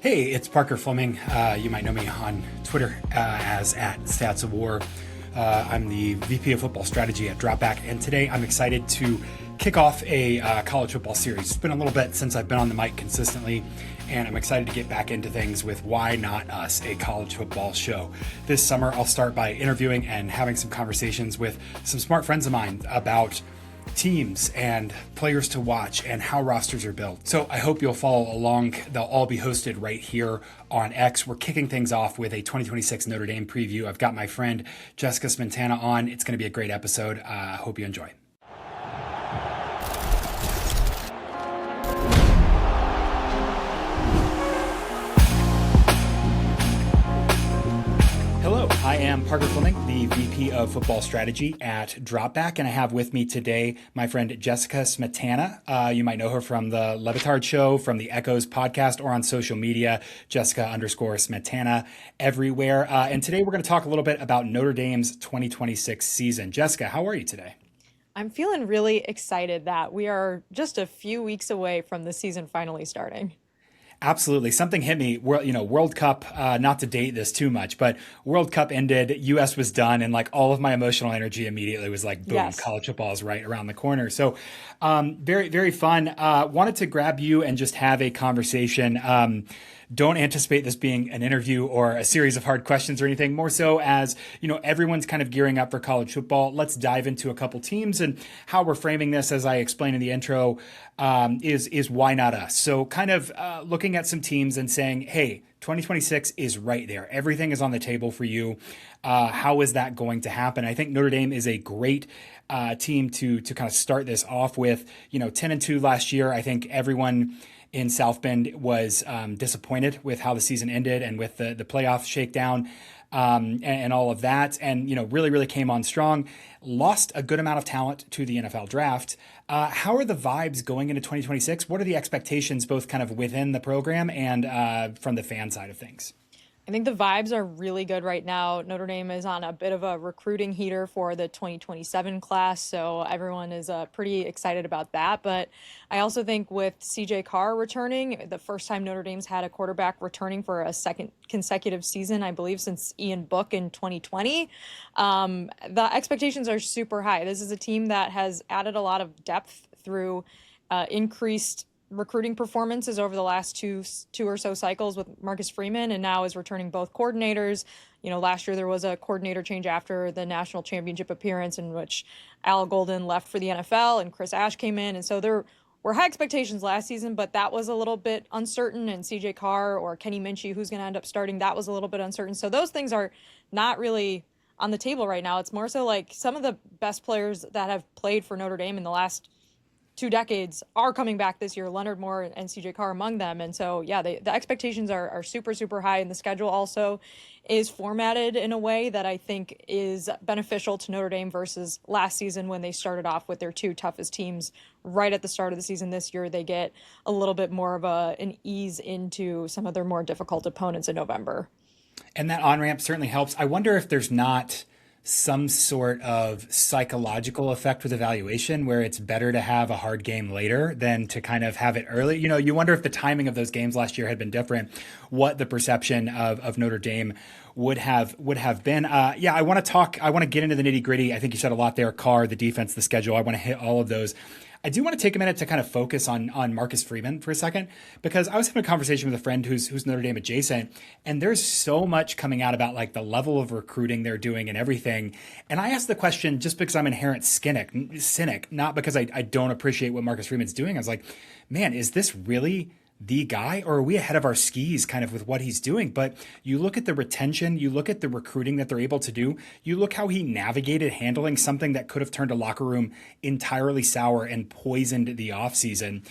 Hey, it's Parker Fleming. You might know me on Twitter as at Stats of War. I'm the VP of Football Strategy at Dropback, and today I'm excited to kick off a college football series. It's been a little bit since I've been on the mic consistently, and I'm excited to get back into things with Why Not Us, a college football show. This summer, I'll start by interviewing and having some conversations with some smart friends of mine about teams and players to watch and how rosters are built. So I hope you'll follow along. They'll all be hosted right here on X. We're kicking things off with a 2026 Notre Dame preview. I've got my friend Jessica Smetana on. It's going to be a great episode. I hope you enjoy. Hello, I am Parker Fleming, the VP of Football Strategy at Dropback, and I have with me today my friend Jessica Smetana. You might know her from the Levitard Show, from the Echoes podcast, or on social media, Jessica_Smetana everywhere. And today we're going to talk a little bit about Notre Dame's 2026 season. Jessica, how are you today? I'm feeling really excited that we are just a few weeks away from the season finally starting. Absolutely. Something hit me. World Cup, not to date this too much, but World Cup ended, US was done, and like all of my emotional energy immediately was like, boom, yes. College football is right around the corner. So very, very fun. Wanted to grab you and just have a conversation. Don't anticipate this being an interview or a series of hard questions or anything, more so as, everyone's kind of gearing up for college football. Let's dive into a couple teams, and how we're framing this, as I explained in the intro, is why not us? So kind of looking at some teams and saying, hey, 2026 is right there. Everything is on the table for you. How is that going to happen? I think Notre Dame is a great team to kind of start this off with. 10-2 last year. I think everyone in South Bend was disappointed with how the season ended and with the playoff shakedown and all of that. And, really, really came on strong, lost a good amount of talent to the NFL draft. How are the vibes going into 2026? What are the expectations, both kind of within the program and from the fan side of things? I think the vibes are really good right now. Notre Dame is on a bit of a recruiting heater for the 2027 class, so everyone is pretty excited about that. But I also think with CJ Carr returning, the first time Notre Dame's had a quarterback returning for a second consecutive season, I believe, since Ian Book in 2020, the expectations are super high. This is a team that has added a lot of depth through increased recruiting performances over the last two or so cycles with Marcus Freeman, and now is returning both coordinators. Last year there was a coordinator change after the national championship appearance in which Al Golden left for the NFL and Chris Ash came in. And so there were high expectations last season, but that was a little bit uncertain. And CJ Carr or Kenny Minchie, who's going to end up starting, that was a little bit uncertain. So those things are not really on the table right now. It's more so like some of the best players that have played for Notre Dame in the last 2 decades are coming back this year, Leonard Moore and CJ Carr among them. And so, yeah, the expectations are super, super high. And the schedule also is formatted in a way that I think is beneficial to Notre Dame versus last season when they started off with their 2 toughest teams right at the start of the season. This year, they get a little bit more of an ease into some of their more difficult opponents in November. And that on-ramp certainly helps. I wonder if there's not some sort of psychological effect with evaluation where it's better to have a hard game later than to kind of have it early. You wonder if the timing of those games last year had been different, what the perception of Notre Dame would have been. I want to get into the nitty gritty. I think you said a lot there, Carr, the defense, the schedule. I want to hit all of those. I do want to take a minute to kind of focus on Marcus Freeman for a second, because I was having a conversation with a friend who's Notre Dame adjacent, and there's so much coming out about like the level of recruiting they're doing and everything. And I asked the question just because I'm an inherent cynic, not because I don't appreciate what Marcus Freeman's doing. I was like, man, is this really the guy, or are we ahead of our skis kind of with what he's doing? But you look at the retention, you look at the recruiting that they're able to do, you look how he navigated handling something that could have turned a locker room entirely sour and poisoned the offseason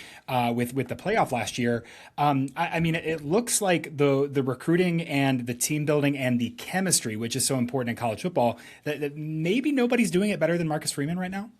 with the playoff last year. I mean, it looks like the recruiting and the team building and the chemistry, which is so important in college football, that maybe nobody's doing it better than Marcus Freeman right now.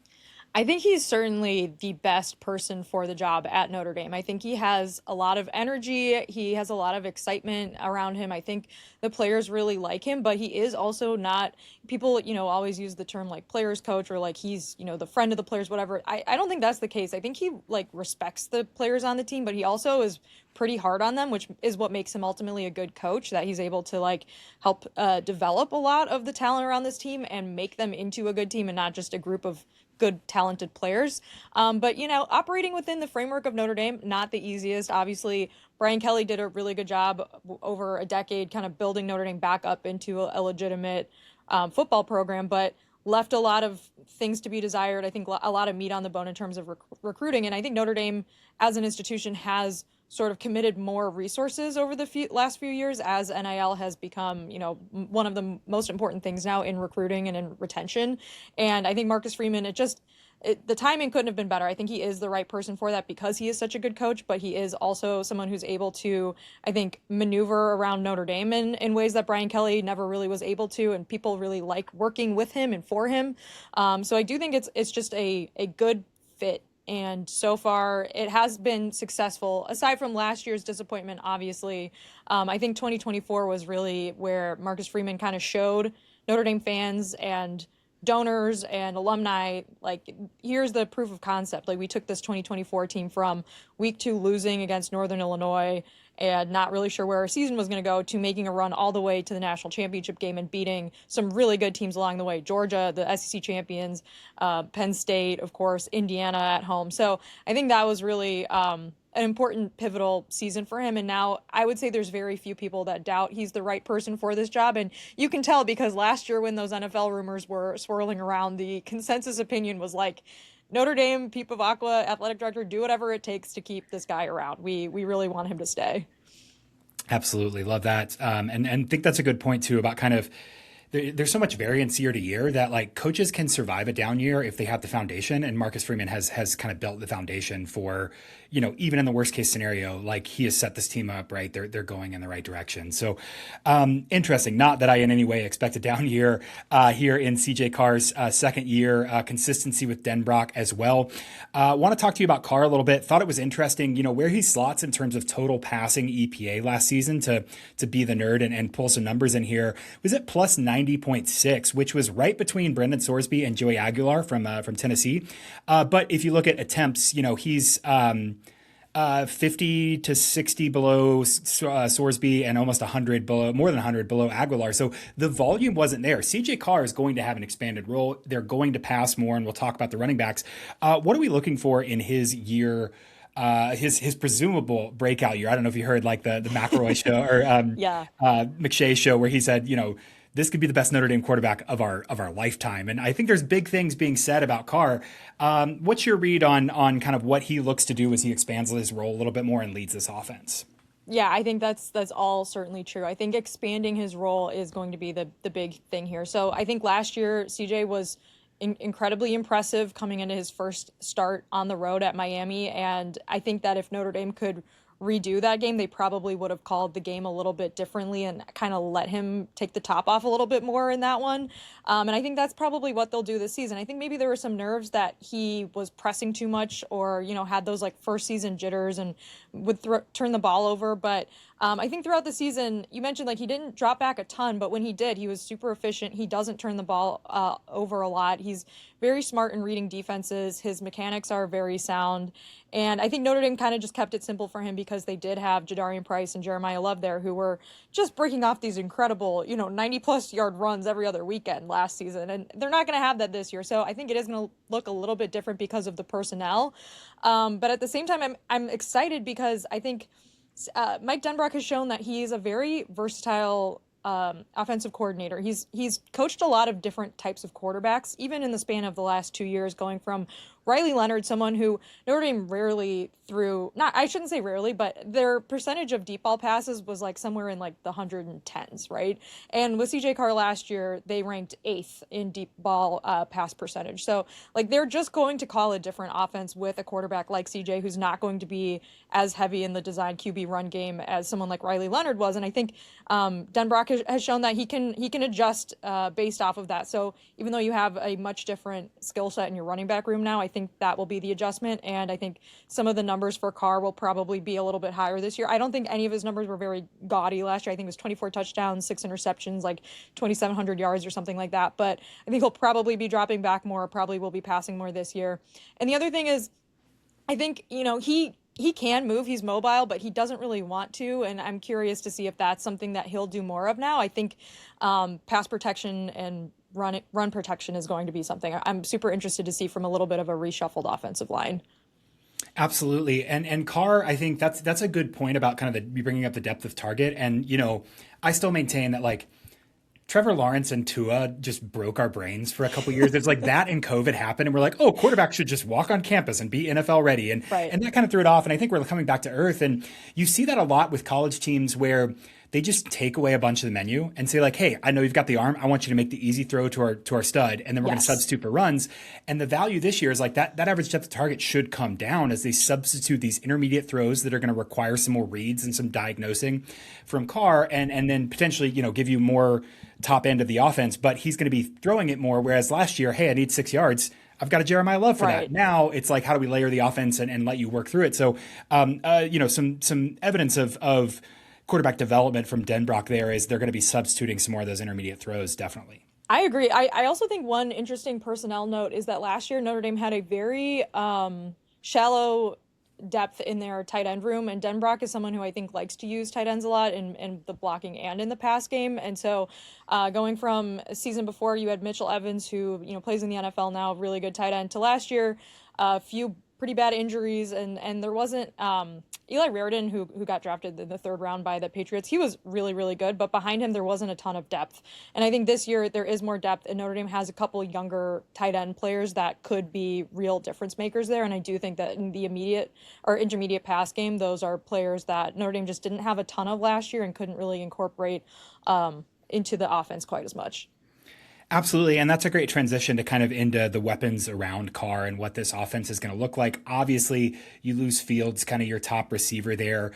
I think he's certainly the best person for the job at Notre Dame. I think he has a lot of energy. He has a lot of excitement around him. I think the players really like him, but he is also not, people, always use the term like players coach or like he's, the friend of the players, whatever. I don't think that's the case. I think he respects the players on the team, but he also is pretty hard on them, which is what makes him ultimately a good coach, that he's able to like help develop a lot of the talent around this team and make them into a good team and not just a group of good, talented players. But, operating within the framework of Notre Dame, not the easiest. Obviously, Brian Kelly did a really good job over a decade kind of building Notre Dame back up into a legitimate football program, but left a lot of things to be desired. I think a lot of meat on the bone in terms of recruiting. And I think Notre Dame as an institution has sort of committed more resources over the last few years as NIL has become, one of the most important things now in recruiting and in retention. And I think Marcus Freeman, the timing couldn't have been better. I think he is the right person for that because he is such a good coach, but he is also someone who's able to, I think, maneuver around Notre Dame in ways that Brian Kelly never really was able to, and people really like working with him and for him. So I do think it's just a good fit. And so far, it has been successful. Aside from last year's disappointment, obviously, I think 2024 was really where Marcus Freeman kind of showed Notre Dame fans and donors and alumni, like, here's the proof of concept. Like, we took this 2024 team from week 2 losing against Northern Illinois and not really sure where our season was going to go to making a run all the way to the national championship game and beating some really good teams along the way. Georgia, the SEC champions, Penn State, of course, Indiana at home. So I think that was really an important pivotal season for him. And now I would say there's very few people that doubt he's the right person for this job. And you can tell because last year when those NFL rumors were swirling around, the consensus opinion was like, Notre Dame, Pete Bavacqua, athletic director, do whatever it takes to keep this guy around. We really want him to stay. Absolutely. Love that. And think that's a good point too about kind of there's so much variance year to year that like coaches can survive a down year if they have the foundation. And Marcus Freeman has kind of built the foundation for, even in the worst case scenario, like he has set this team up, right? They're going in the right direction. So interesting. Not that I in any way expect a down year here in CJ Carr's second year, consistency with Denbrock as well. Want to talk to you about Carr a little bit. Thought it was interesting, where he slots in terms of total passing EPA last season to be the nerd and pull some numbers in here. Was it plus 90.6, which was right between Brendan Sorsby and Joey Aguilar from Tennessee. But if you look at attempts, he's 50 to 60 below Sorsby and almost 100 below, more than 100 below Aguilar. So the volume wasn't there. CJ Carr is going to have an expanded role. They're going to pass more, and we'll talk about the running backs. What are we looking for in his year? His presumable breakout year. I don't know if you heard like the McElroy show or McShay show where he said, this could be the best Notre Dame quarterback of our lifetime. And I think there's big things being said about Carr. What's your read on kind of what he looks to do as he expands his role a little bit more and leads this offense? Yeah, I think that's all certainly true. I think expanding his role is going to be the big thing here. So I think last year CJ was incredibly impressive coming into his first start on the road at Miami. And I think that if Notre Dame could redo that game, they probably would have called the game a little bit differently and kind of let him take the top off a little bit more in that one. And I think that's probably what they'll do this season. I think maybe there were some nerves that he was pressing too much or, had those like first season jitters and would turn the ball over. But I think throughout the season, you mentioned like he didn't drop back a ton, but when he did, he was super efficient. He doesn't turn the ball over a lot. He's very smart in reading defenses. His mechanics are very sound. And I think Notre Dame kind of just kept it simple for him because they did have Jadarian Price and Jeremiah Love there who were just breaking off these incredible, 90-plus yard runs every other weekend last season. And they're not going to have that this year. So I think it is going to look a little bit different because of the personnel. But at the same time, I'm excited because I think Mike Denbrock has shown that he is a very versatile offensive coordinator. He's coached a lot of different types of quarterbacks, even in the span of the last 2 years, going from Riley Leonard, someone who Notre Dame rarely threw, I shouldn't say rarely, but their percentage of deep ball passes was like somewhere in like the 110s, right? And with CJ Carr last year, they ranked 8th in deep ball pass percentage. So like they're just going to call a different offense with a quarterback like CJ, who's not going to be as heavy in the design QB run game as someone like Riley Leonard was. And I think Denbrock has shown that he can adjust based off of that. So even though you have a much different skill set in your running back room now, I think that will be the adjustment. And I think some of the numbers for Carr will probably be a little bit higher this year. I don't think any of his numbers were very gaudy last year. I think it was 24 touchdowns, 6 interceptions, like 2,700 yards or something like that. But I think he'll probably be dropping back more, probably will be passing more this year. And the other thing is, I think, he he can move, he's mobile, but he doesn't really want to. And I'm curious to see if that's something that he'll do more of now. I think pass protection and run protection is going to be something I'm super interested to see from a little bit of a reshuffled offensive line. Absolutely. And Carr, I think that's a good point about kind of you bringing up the depth of target. And, I still maintain that like Trevor Lawrence and Tua just broke our brains for a couple years. There's like that and COVID happened and we're like, oh, quarterbacks should just walk on campus and be NFL ready. And that kind of threw it off. And I think we're coming back to earth. And you see that a lot with college teams where they just take away a bunch of the menu and say like, hey, I know you've got the arm. I want you to make the easy throw to our stud. And then we're going to substitute for runs. And the value this year is like that average depth of target should come down as they substitute these intermediate throws that are going to require some more reads and some diagnosing from Carr and then potentially, give you more top end of the offense, but he's going to be throwing it more. Whereas last year, hey, I need 6 yards. I've got a Jeremiah Love for that. Now it's like, how do we layer the offense and let you work through it? So, some evidence of quarterback development from Denbrock there is they're going to be substituting some more of those intermediate throws. Definitely. I agree. I also think one interesting personnel note is that last year Notre Dame had a very shallow depth in their tight end room, and Denbrock is someone who I think likes to use tight ends a lot in the blocking and in the pass game. And so going from a season before, you had Mitchell Evans, who plays in the NFL now, really good tight end, to last year, a few pretty bad injuries, and there wasn't Eli Raridon, who got drafted in the third round by the Patriots. He was really, really good, but behind him there wasn't a ton of depth. And I think this year there is more depth, and Notre Dame has a couple younger tight end players that could be real difference makers there. And I do think that in the immediate or intermediate pass game, those are players that Notre Dame just didn't have a ton of last year and couldn't really incorporate into the offense quite as much. Absolutely. And that's a great transition to kind of into the weapons around Carr and what this offense is going to look like. Obviously, you lose Fields, kind of your top receiver there.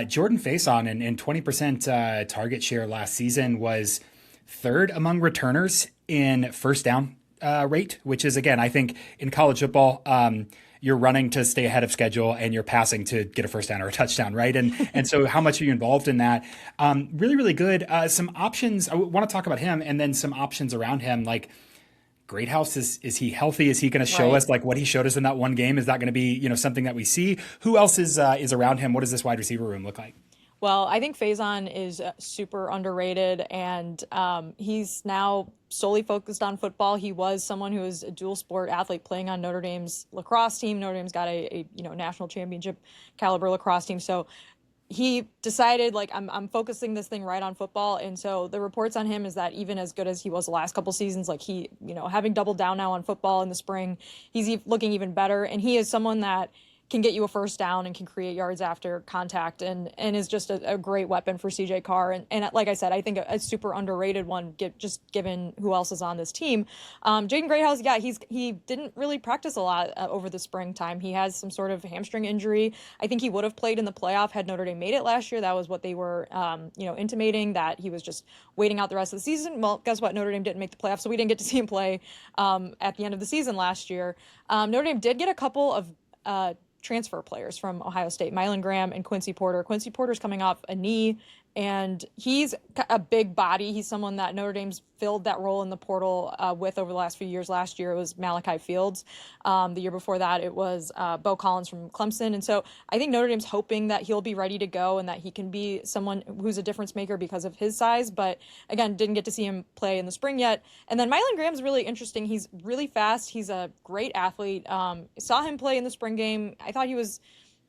Jordan Faison in 20% target share last season was third among returners in first down rate, which is, again, I think in college football, you're running to stay ahead of schedule and you're passing to get a first down or a touchdown, right? And so how much are you involved in that? Really, really good. Some options. I want to talk about him and then some options around him. Like Greathouse, is he healthy? Is he going to show us like what he showed us in that one game? Is that going to be, something that we see? Who else is around him? What does this wide receiver room look like? Well, I think Faison is super underrated, and he's now solely focused on football. He was someone who was a dual sport athlete playing on Notre Dame's lacrosse team. Notre Dame's got a national championship caliber lacrosse team. So he decided, like, I'm focusing this thing right on football. And so the reports on him is that even as good as he was the last couple seasons, like he, having doubled down now on football in the spring, he's looking even better. And he is someone that can get you a first down and can create yards after contact and is just a great weapon for CJ Carr. And like I said, I think a super underrated one, just given who else is on this team. Jaden Greathouse, he didn't really practice a lot over the springtime. He has some sort of hamstring injury. I think he would have played in the playoff had Notre Dame made it last year. That was what they were, intimating, that he was just waiting out the rest of the season. Well, guess what? Notre Dame didn't make the playoff, so we didn't get to see him play at the end of the season last year. Notre Dame did get a couple of transfer players from Ohio State, Mylan Graham and Quincy Porter. Quincy Porter's coming off a knee, and he's a big body. He's someone that Notre Dame's filled that role in the portal with over the last few years. Last year it was Malachi Fields. The year before that it was Bo Collins from Clemson. And so I think Notre Dame's hoping that he'll be ready to go and that he can be someone who's a difference maker because of his size. But again, didn't get to see him play in the spring yet. And then Mylan Graham's really interesting. He's really fast. He's a great athlete. Saw him play in the spring game. I thought he was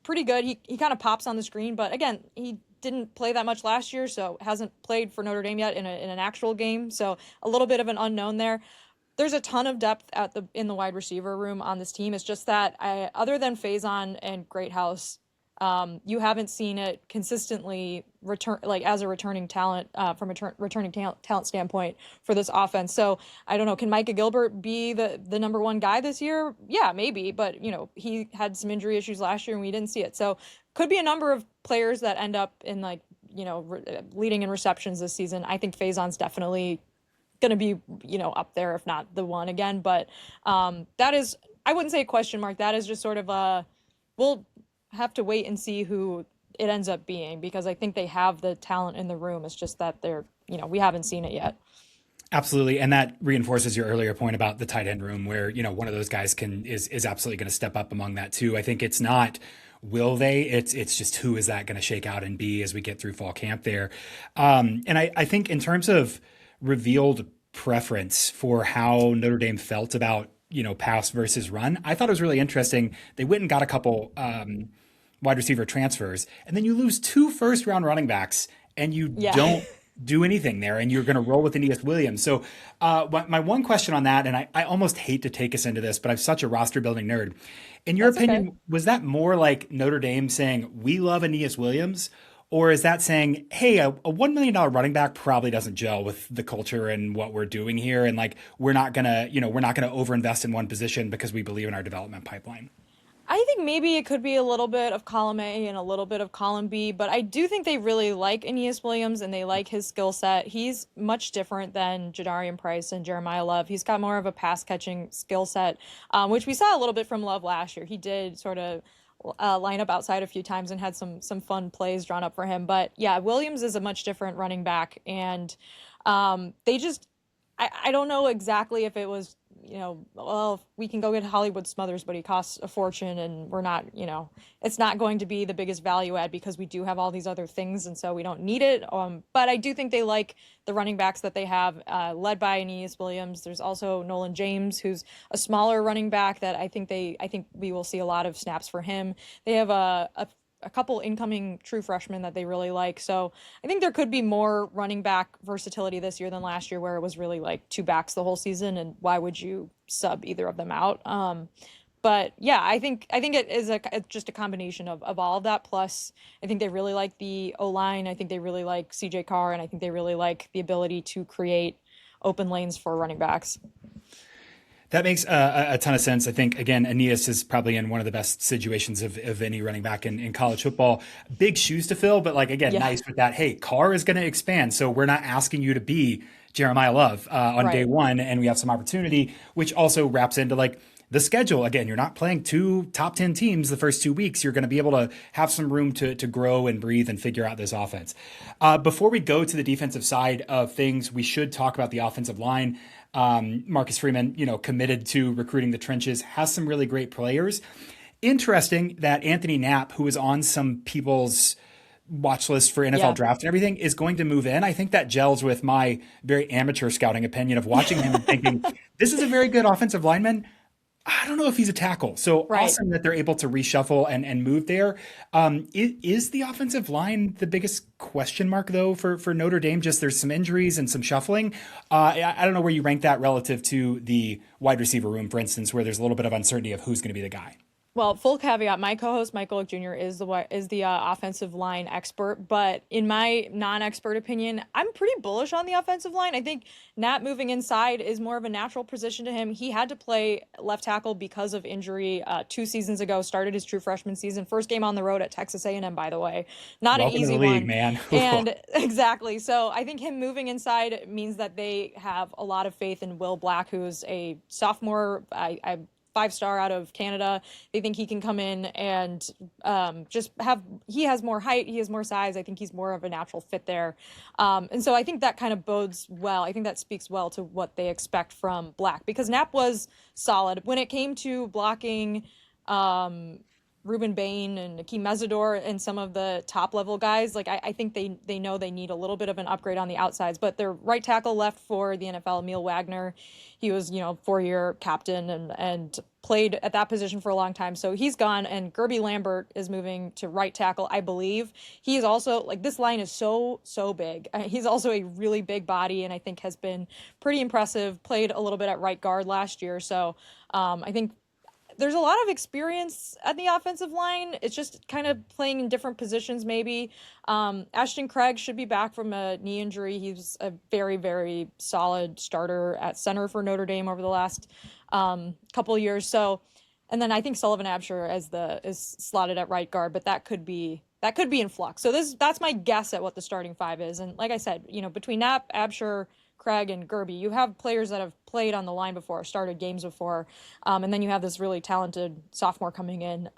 pretty good. He kind of pops on the screen, but again, he didn't play that much last year, so hasn't played for Notre Dame yet in an actual game. So a little bit of an unknown there. There's a ton of depth in the wide receiver room on this team. It's just that other than Faison and Greathouse, you haven't seen it consistently return, like as a returning talent from a returning talent standpoint for this offense. So I don't know. Can Micah Gilbert be the number one guy this year? Yeah, maybe. But he had some injury issues last year and we didn't see it. So could be a number of players that end up in leading in receptions this season. I think Faison's definitely going to be up there, if not the one again. But that is, I wouldn't say a question mark. That is just sort of we'll have to wait and see who it ends up being, because I think they have the talent in the room. It's just that we haven't seen it yet. Absolutely. And that reinforces your earlier point about the tight end room where, one of those guys is absolutely going to step up among that too. I think it's not will they? It's just who is that going to shake out and be as we get through fall camp there. And I think in terms of revealed preference for how Notre Dame felt about, pass versus run, I thought it was really interesting. They went and got a couple wide receiver transfers, and then you lose 2 first-round running backs, and you don't do anything there, and you're going to roll with Aeneas Williams. So my one question on that, and I almost hate to take us into this, but I'm such a roster building nerd. In your opinion, okay. was that more like Notre Dame saying, we love Aeneas Williams? Or is that saying, hey, a $1 million running back probably doesn't gel with the culture and what we're doing here. And like, we're not going to overinvest in one position because we believe in our development pipeline. I think maybe it could be a little bit of column A and a little bit of column B, but I do think they really like Aeneas Williams and they like his skill set. He's much different than Jadarian Price and Jeremiah Love. He's got more of a pass catching skill set, which we saw a little bit from Love last year. He did sort of line up outside a few times and had some fun plays drawn up for him. But yeah, Williams is a much different running back, and they just I don't know exactly if it was, well, we can go get Hollywood Smothers, but he costs a fortune and we're not, it's not going to be the biggest value add because we do have all these other things. And so we don't need it. But I do think they like the running backs that they have, led by Aeneas Williams. There's also Nolan James, who's a smaller running back that I think we will see a lot of snaps for him. They have a couple incoming true freshmen that they really like. So I think there could be more running back versatility this year than last year, where it was really like 2 backs the whole season. And why would you sub either of them out? But yeah, I think it is just a combination of all of that. Plus, I think they really like the O-line. I think they really like CJ Carr, and I think they really like the ability to create open lanes for running backs. That makes a ton of sense. I think, again, Aeneas is probably in one of the best situations of any running back in college football. Big shoes to fill, but nice with that. Hey, Carr is going to expand, so we're not asking you to be Jeremiah Love on day one, and we have some opportunity, which also wraps into the schedule. Again, you're not playing 2 top 10 teams the first 2 weeks. You're going to be able to have some room to grow and breathe and figure out this offense. Before we go to the defensive side of things, we should talk about the offensive line. Marcus Freeman, committed to recruiting the trenches, has some really great players. Interesting that Anthony Knapp, who is on some people's watch list for NFL draft and everything, is going to move in. I think that gels with my very amateur scouting opinion of watching him and thinking, this is a very good offensive lineman. I don't know if he's a tackle. So awesome that they're able to reshuffle and move there. Is the offensive line the biggest question mark, though, for Notre Dame? Just there's some injuries and some shuffling. I don't know where you rank that relative to the wide receiver room, for instance, where there's a little bit of uncertainty of who's going to be the guy. Well, full caveat, my co-host, Mike Golick Jr., is the offensive line expert. But in my non-expert opinion, I'm pretty bullish on the offensive line. I think Nat moving inside is more of a natural position to him. He had to play left tackle because of injury 2 seasons ago, started his true freshman season. First game on the road at Texas A&M, by the way. Not Welcome an easy to the league, one. Man. And exactly. So I think him moving inside means that they have a lot of faith in Will Black, who's a sophomore. I 5-star out of Canada. They think he can come in and he has more height, he has more size. I think he's more of a natural fit there. And so I think that kind of bodes well. I think that speaks well to what they expect from Black, because Knapp was solid. When it came to blocking Ruben Bain and Akeem Mesidor and some of the top level guys, I think they know they need a little bit of an upgrade on the outsides. But their right tackle left for the NFL, Emil Wagner. He was, 4-year captain and played at that position for a long time. So he's gone, and Gerby Lambert is moving to right tackle, I believe. He is also, this line is so big. He's also a really big body, and I think has been pretty impressive. Played a little bit at right guard last year. So I think there's a lot of experience at the offensive line. It's just kind of playing in different positions, maybe. Ashton Craig should be back from a knee injury. He's a very, very solid starter at center for Notre Dame over the last couple of years. So, and then I think Sullivan Absher is slotted at right guard, but that could be in flux. So that's my guess at what the starting 5 is. And like I said, between Knapp, Absher, Craig, and Gerby, you have players that have played on the line before, started games before, and then you have this really talented sophomore coming in.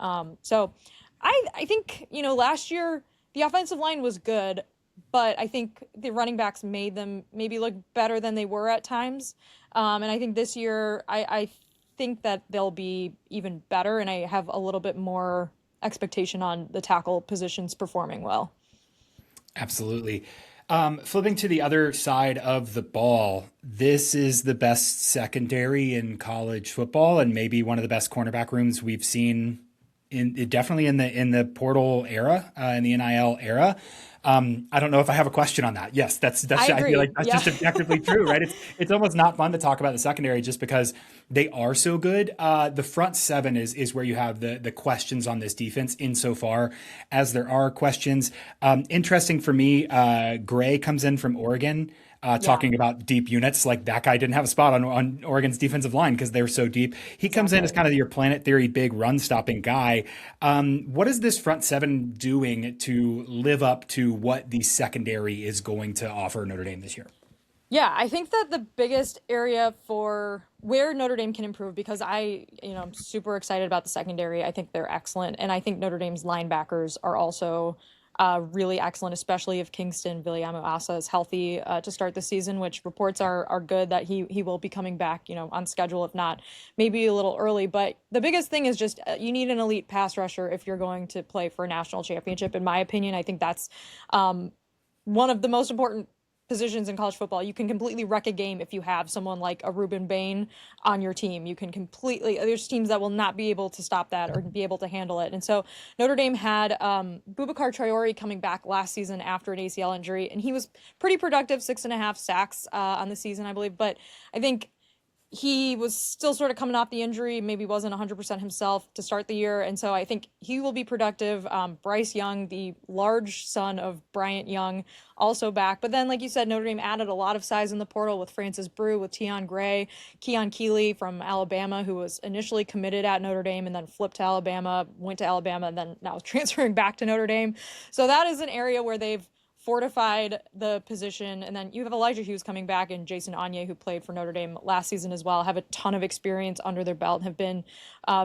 So I think, last year the offensive line was good, but I think the running backs made them maybe look better than they were at times. And I think this year I think that they'll be even better, and I have a little bit more expectation on the tackle positions performing well. Absolutely. Flipping to the other side of the ball, this is the best secondary in college football, and maybe one of the best cornerback rooms we've seen definitely in the portal era, in the NIL era. I don't know if I have a question on that. Yes, I feel agree. like that's just objectively true, right? It's almost not fun to talk about the secondary just because they are so good. The front seven is where you have the questions on this defense insofar as there are questions. Interesting for me, Gray comes in from Oregon. Talking about deep units, like that guy didn't have a spot on Oregon's defensive line because they're so deep. He comes in as kind of your Planet Theory big run stopping guy. What is this front seven doing to live up to what the secondary is going to offer Notre Dame this year? Yeah, I think that the biggest area for where Notre Dame can improve, because I'm super excited about the secondary. I think they're excellent. And I think Notre Dame's linebackers are also really excellent, especially if Kingston Viliamu-Asa is healthy to start the season, which reports are good that he will be coming back, on schedule, if not maybe a little early. But the biggest thing is just you need an elite pass rusher if you're going to play for a national championship. In my opinion, I think that's one of the most important positions in college football. You can completely wreck a game if you have someone like a Ruben Bain on your team. You can there's teams that will not be able to stop that or be able to handle it. And so Notre Dame had Boubacar Traore coming back last season after an ACL injury, and he was pretty productive, 6.5 sacks on the season, I believe. But I think he was still sort of coming off the injury, maybe wasn't 100% himself to start the year. And so I think he will be productive. Bryce Young, the large son of Bryant Young, also back. But then, like you said, Notre Dame added a lot of size in the portal with Francis Brew, with Tion Gray, Keon Keeley from Alabama, who was initially committed at Notre Dame and then flipped to Alabama, went to Alabama, and then now transferring back to Notre Dame. So that is an area where they've fortified the position. And then you have Elijah Hughes coming back and Jason Anye, who played for Notre Dame last season as well, have a ton of experience under their belt, have been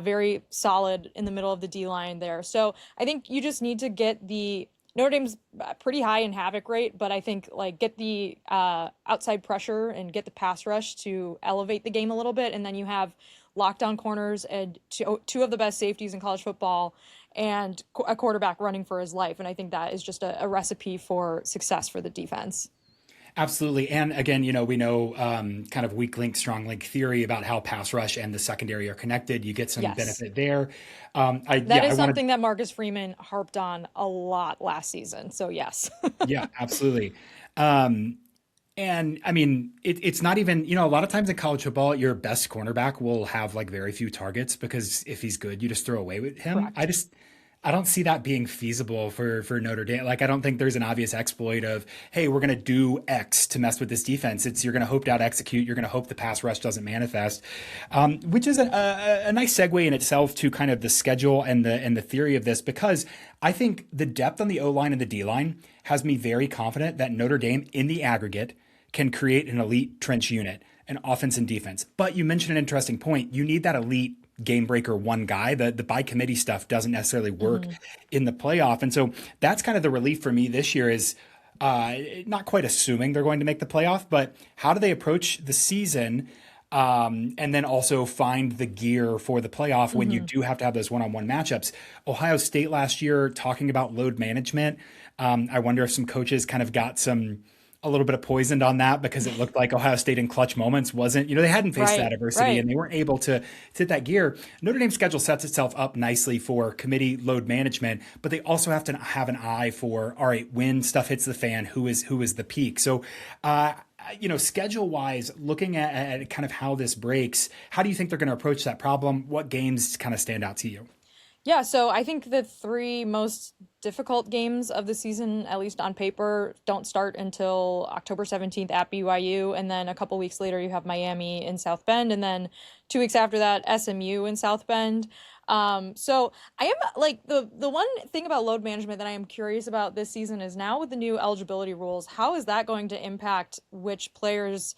very solid in the middle of the D-line there. So I think you just need to get Notre Dame's pretty high in havoc rate, but I think get the outside pressure and get the pass rush to elevate the game a little bit. And then you have lockdown corners and two of the best safeties in college football and a quarterback running for his life. And I think that is just a recipe for success for the defense. Absolutely. And again, we know kind of weak link, strong link theory about how pass rush and the secondary are connected. You get some benefit there. That is something that Marcus Freeman harped on a lot last season. So yes. Yeah, absolutely. And I mean, it's not even, a lot of times in college football, your best cornerback will have very few targets because if he's good, you just throw away with him. Correct. I don't see that being feasible for Notre Dame. I don't think there's an obvious exploit of, hey, we're going to do X to mess with this defense. You're going to hope to out execute. You're going to hope the pass rush doesn't manifest, which is a nice segue in itself to kind of the schedule and the theory of this, because I think the depth on the O-line and the D-line has me very confident that Notre Dame in the aggregate can create an elite trench unit, an offense and defense. But you mentioned an interesting point. You need that elite game breaker one guy. The by committee stuff doesn't necessarily work in the playoff. And so that's kind of the relief for me this year is not quite assuming they're going to make the playoff, but how do they approach the season and then also find the gear for the playoff when you do have to have those one-on-one matchups. Ohio State last year talking about load management. I wonder if some coaches kind of got a little bit of poisoned on that because it looked like Ohio State in clutch moments wasn't, they hadn't faced that adversity and they weren't able to hit that gear. Notre Dame's schedule sets itself up nicely for committee load management, but they also have to have an eye for, all right, when stuff hits the fan, who is the peak. So, schedule wise, looking at kind of how this breaks, how do you think they're going to approach that problem? What games kind of stand out to you? Yeah, so I think the three most difficult games of the season, at least on paper, don't start until October 17th at BYU. And then a couple weeks later, you have Miami in South Bend. And then 2 weeks after that, SMU in South Bend. So I am the one thing about load management that I am curious about this season is now with the new eligibility rules, how is that going to impact which players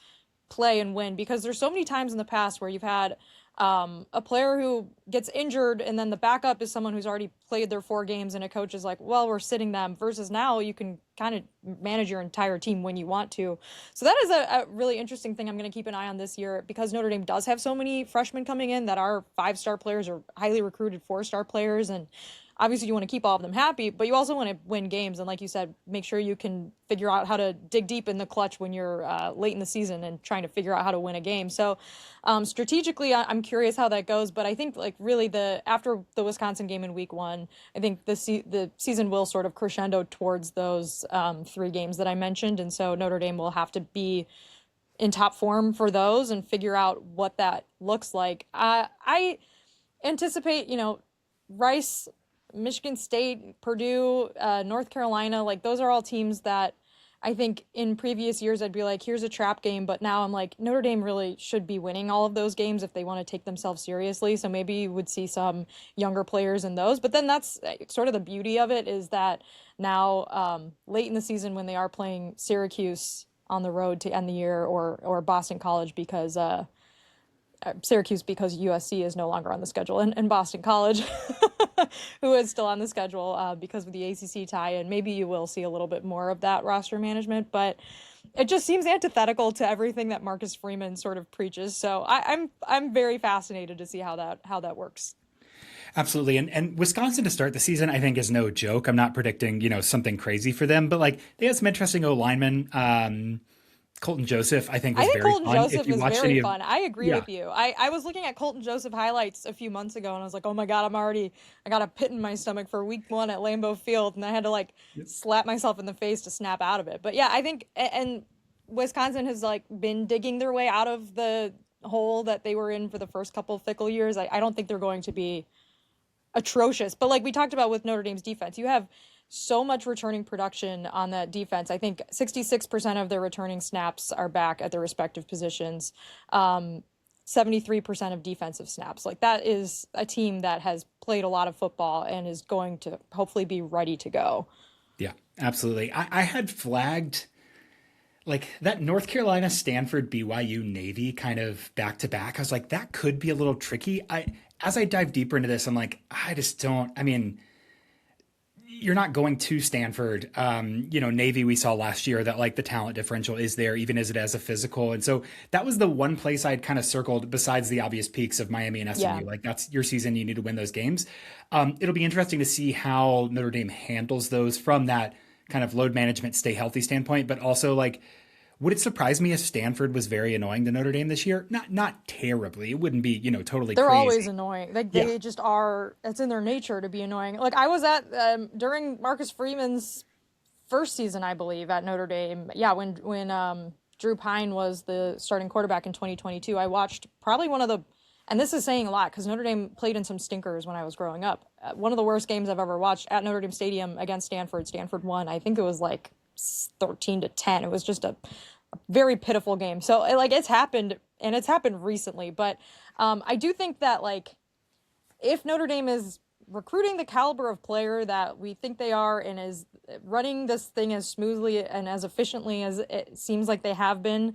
play and when? Because there's so many times in the past where you've had a player who gets injured and then the backup is someone who's already played their 4 games and a coach is like, well, we're sitting them, versus now you can kind of manage your entire team when you want to. So that is a really interesting thing I'm going to keep an eye on this year, because Notre Dame does have so many freshmen coming in that are 5-star players or highly recruited 4-star players. And obviously you want to keep all of them happy, but you also want to win games. And like you said, make sure you can figure out how to dig deep in the clutch when you're late in the season and trying to figure out how to win a game. So strategically, I'm curious how that goes. But I think like really after the Wisconsin game in week 1, I think the season will sort of crescendo towards those 3 games that I mentioned. And so Notre Dame will have to be in top form for those and figure out what that looks like. I anticipate, Rice, Michigan State, Purdue, North Carolina, like those are all teams that I think in previous years I'd be like, here's a trap game, but now I'm like, Notre Dame really should be winning all of those games if they want to take themselves seriously. So maybe you would see some younger players in those. But then that's sort of the beauty of it, is that now late in the season when they are playing Syracuse on the road to end the year, or Boston College because Syracuse because USC is no longer on the schedule, and Boston College, who is still on the schedule because of the ACC tie, and maybe you will see a little bit more of that roster management, but it just seems antithetical to everything that Marcus Freeman sort of preaches. So I'm very fascinated to see how that works. Absolutely. And Wisconsin to start the season, I think, is no joke. I'm not predicting, something crazy for them, but like they had some interesting O-linemen. Colton Joseph, I think, was very Colton fun. Joseph is very fun. I agree Yeah. with you. I was looking at Colton Joseph highlights a few months ago, and I was like, oh my God, I got a pit in my stomach for week 1 at Lambeau Field, and I had to like slap myself in the face to snap out of it. But yeah, I think, and Wisconsin has like been digging their way out of the hole that they were in for the first couple of Fickell years. I don't think they're going to be atrocious, but like we talked about with Notre Dame's defense, you have so much returning production on that defense. I think 66% of their returning snaps are back at their respective positions. 73% of defensive snaps. Like that is a team that has played a lot of football and is going to hopefully be ready to go. Yeah, absolutely. I had flagged like that North Carolina, Stanford, BYU, Navy kind of back to back. I was like, that could be a little tricky. As I dive deeper into this, I'm like, I just don't, I mean, you're not going to Stanford. Navy, we saw last year that like the talent differential is there, even as it as a physical. And so that was the one place I'd kind of circled besides the obvious peaks of Miami and SMU. Yeah. Like that's your season. You need to win those games. It'll be interesting to see how Notre Dame handles those from that kind of load management, stay healthy standpoint, but also like, would it surprise me if Stanford was very annoying to Notre Dame this year? Not terribly. It wouldn't be, totally They're crazy. always annoying. Like they just are. It's in their nature to be annoying. Like I was at during Marcus Freeman's first season, I believe, at Notre Dame. Yeah, when Drew Pine was the starting quarterback in 2022, I watched probably one of the, and this is saying a lot because Notre Dame played in some stinkers when I was growing up. One of the worst games I've ever watched at Notre Dame Stadium against Stanford. Stanford won. I think it was like 13-10. It was just a very pitiful game. So like it's happened, and it's happened recently, but I do think that like if Notre Dame is recruiting the caliber of player that we think they are and is running this thing as smoothly and as efficiently as it seems like they have been,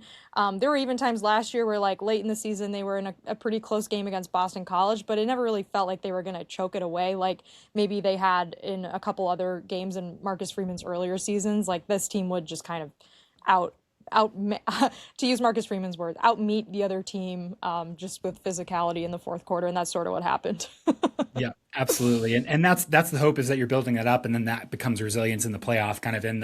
there were even times last year where like late in the season they were in a pretty close game against Boston College, but it never really felt like they were going to choke it away like maybe they had in a couple other games in Marcus Freeman's earlier seasons. Like this team would just kind of out to use Marcus Freeman's words, out meet the other team just with physicality in the fourth quarter, and that's sort of what happened. Yeah, absolutely. And that's the hope, is that you're building that up, and then that becomes resilience in the playoff, kind of in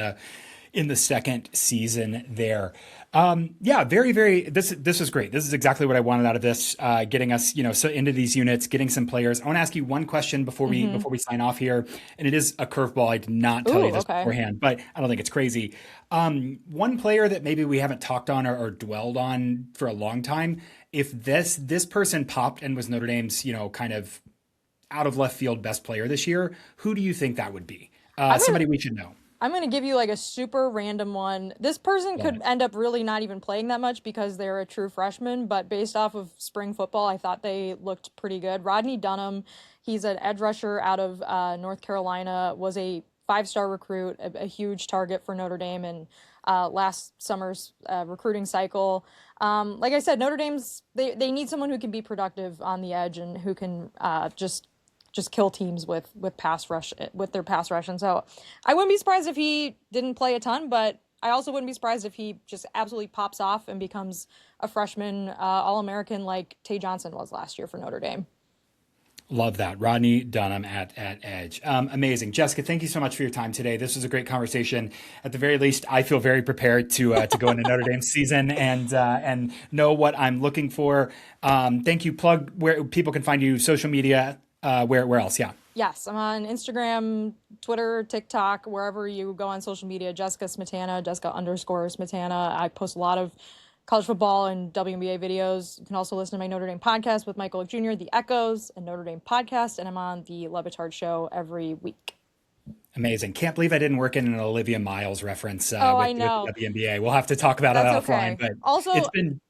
the second season there. Very, very, this was great. This is exactly what I wanted out of this, getting us, so into these units, getting some players. I want to ask you one question before we sign off here. And it is a curveball. I did not tell you this beforehand, but I don't think it's crazy. One player that maybe we haven't talked on or dwelled on for a long time, if this person popped and was Notre Dame's, kind of out of left field best player this year, who do you think that would be? Somebody we should know. I'm going to give you like a super random one. This person could end up really not even playing that much because they're a true freshman, but based off of spring football, I thought they looked pretty good. Rodney Dunham, he's an edge rusher out of North Carolina, was a 5-star recruit, a huge target for Notre Dame in last summer's recruiting cycle. Like I said, Notre Dame's, they need someone who can be productive on the edge and who can just kill teams with their pass rush. And so I wouldn't be surprised if he didn't play a ton, but I also wouldn't be surprised if he just absolutely pops off and becomes a freshman All-American like Tay Johnson was last year for Notre Dame. Love that. Rodney Dunham at Edge. Amazing. Jessica, thank you so much for your time today. This was a great conversation. At the very least, I feel very prepared to go into Notre Dame season and know what I'm looking for. Thank you. Plug where people can find you, social media, where else? Yeah. Yes, I'm on Instagram, Twitter, TikTok, wherever you go on social media. Jessica Smetana, Jessica_Smetana. I post a lot of college football and WNBA videos. You can also listen to my Notre Dame podcast with Michael Jr., The Echoes, and Notre Dame podcast. And I'm on the Levitard Show every week. Amazing. Can't believe I didn't work in an Olivia Miles reference I know. with the WNBA. We'll have to talk about That's it offline. okay. But Also, it's been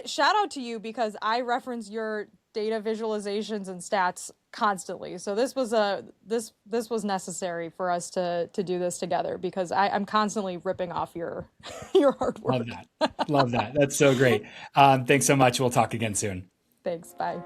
shout out to you because I reference your data visualizations and stats constantly. So this was necessary for us to do this together because I'm constantly ripping off your your hard work. love that. Love that. That's so great. Thanks so much. We'll talk again soon. Thanks. Bye.